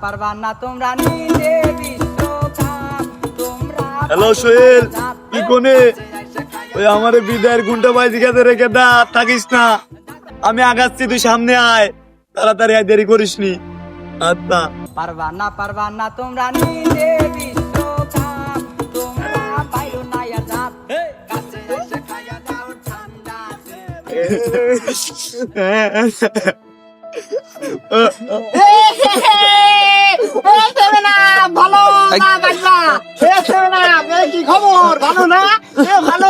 পারবা না তোমরা নিতে বিশ্বকাপ তোমরা। হ্যালো সোহেল, কি কোনে? ওই আমারে বিদায়ের ঘন্টা বাজি খেতে রেখে দা, থাকিস না। আমি আগাচ্ছি, তুই সামনে আয়, তাড়াতাড়ি আয়, দেরি করিস নি। আচ্ছা। পারবা না তোমরা নিতে বিশ্বকাপ তোমরা পাইরো না আর জাত কাছে এসে খাইয়া দাও ঠান্ডা। ভালো না বাজলা কি খবর? ভালো না? ভালো ভালো